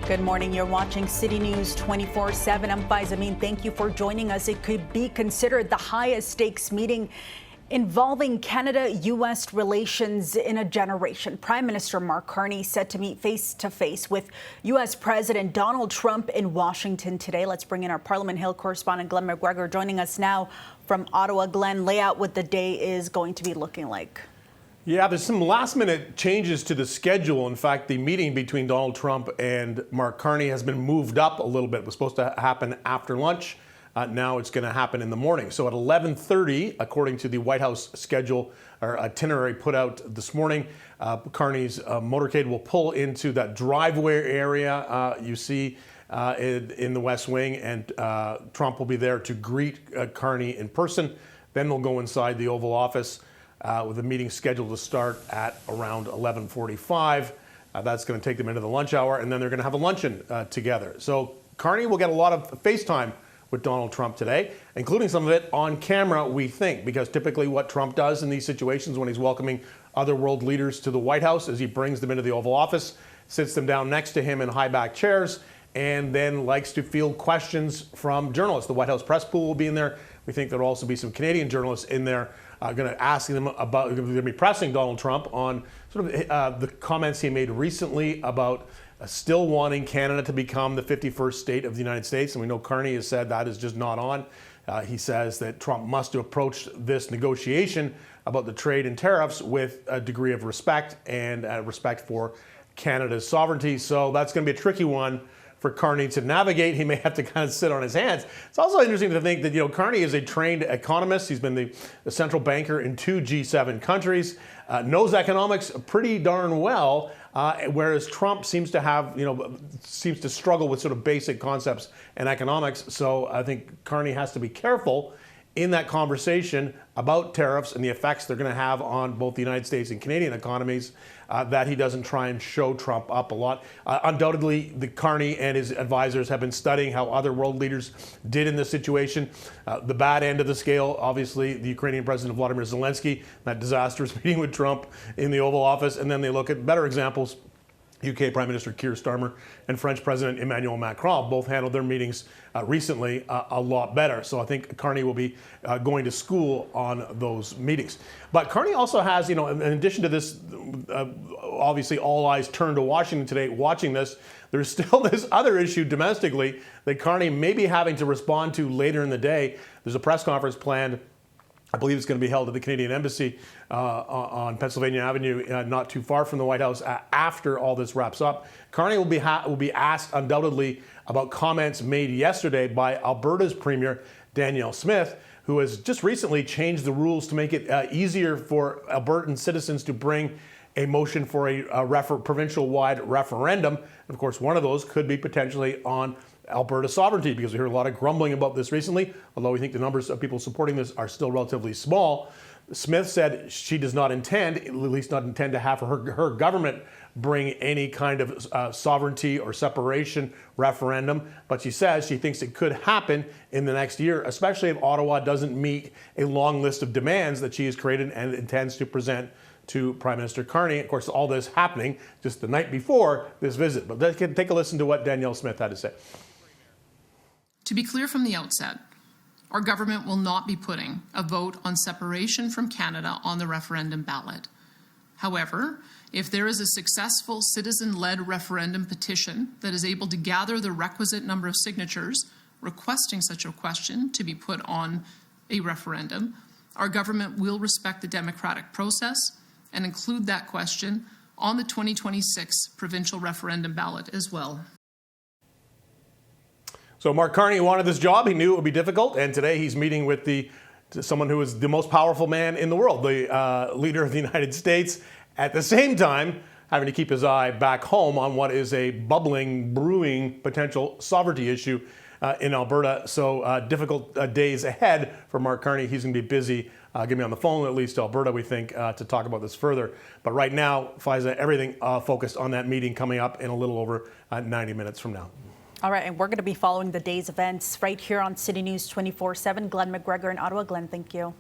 Good morning. You're watching City News 24/7. I'm Faiza Amin. Thank you for joining us. It could be considered the highest stakes meeting involving Canada-U.S. relations in a generation. Prime Minister Mark Carney set to meet face-to-face with U.S. President Donald Trump in Washington today. Let's bring in our Parliament Hill correspondent Glenn McGregor joining us now from Ottawa. Glenn, lay out what the day is going to be looking like. Yeah, there's some last-minute changes to the schedule. In fact, the meeting between Donald Trump and Mark Carney has been moved up a little bit. It was supposed to happen after lunch. Now it's going to happen in the morning. So at 11:30, according to the White House schedule or itinerary put out this morning, Carney's motorcade will pull into that driveway area you see in the West Wing, and Trump will be there to greet Carney in person. Then they'll go inside the Oval Office with a meeting scheduled to start at around 11:45. That's going to take them into the lunch hour, and then they're going to have a luncheon together. So Carney will get a lot of FaceTime with Donald Trump today, including some of it on camera, we think, because typically what Trump does in these situations when he's welcoming other world leaders to the White House is he brings them into the Oval Office, sits them down next to him in high-back chairs, and then likes to field questions from journalists. The White House press pool will be in there. We think there'll also be some Canadian journalists in there going to ask them about, going to be pressing Donald Trump on sort of the comments he made recently about still wanting Canada to become the 51st state of the United States. And we know Carney has said that is just not on. He says that Trump must have approached this negotiation about the trade and tariffs with a degree of respect and respect for Canada's sovereignty. So that's going to be a tricky one for Carney to navigate. He may have to kind of sit on his hands. It's also interesting to think that, you know, Carney is a trained economist. He's been the central banker in 2 G7 countries, knows economics pretty darn well, whereas Trump seems to have, seems to struggle with sort of basic concepts in economics. So I think Carney has to be careful in that conversation about tariffs and the effects they're going to have on both the United States and Canadian economies, that he doesn't try and show Trump up a lot. Undoubtedly, the Carney and his advisors have been studying how other world leaders did in this situation. The bad end of the scale, obviously, the Ukrainian President Vladimir Zelensky, that disastrous meeting with Trump in the Oval Office, and then they look at better examples. UK Prime Minister Keir Starmer and French President Emmanuel Macron both handled their meetings recently a lot better. So I think Carney will be going to school on those meetings. But Carney also has, in addition to this, obviously all eyes turned to Washington today watching this, there's still this other issue domestically that Carney may be having to respond to later in the day. There's a press conference planned. I believe it's going to be held at the Canadian Embassy on Pennsylvania Avenue, not too far from the White House, after all this wraps up. Carney will be asked undoubtedly about comments made yesterday by Alberta's Premier Danielle Smith, who has just recently changed the rules to make it easier for Albertan citizens to bring a motion for a provincial-wide referendum. And of course, one of those could be potentially on Alberta sovereignty, because we heard a lot of grumbling about this recently, although we think the numbers of people supporting this are still relatively small. Smith said she does not intend, at least not intend, to have her government bring any kind of sovereignty or separation referendum, but she says she thinks it could happen in the next year, especially if Ottawa doesn't meet a long list of demands that she has created and intends to present to Prime Minister Carney. Of course, all this happening just the night before this visit. But let's take a listen to what Danielle Smith had to say. To be clear from the outset, our government will not be putting a vote on separation from Canada on the referendum ballot. However, if there is a successful citizen-led referendum petition that is able to gather the requisite number of signatures requesting such a question to be put on a referendum, our government will respect the democratic process and include that question on the 2026 provincial referendum ballot as well. So Mark Carney wanted this job. He knew it would be difficult, and today he's meeting with someone who is the most powerful man in the world, the leader of the United States, at the same time having to keep his eye back home on what is a bubbling, brewing potential sovereignty issue in Alberta. So difficult days ahead for Mark Carney. He's going to be busy getting me on the phone, at least to Alberta, we think, to talk about this further. But right now, Faiza, everything focused on that meeting coming up in a little over 90 minutes from now. All right, and we're going to be following the day's events right here on City News 24/7. Glenn McGregor in Ottawa. Glenn, thank you.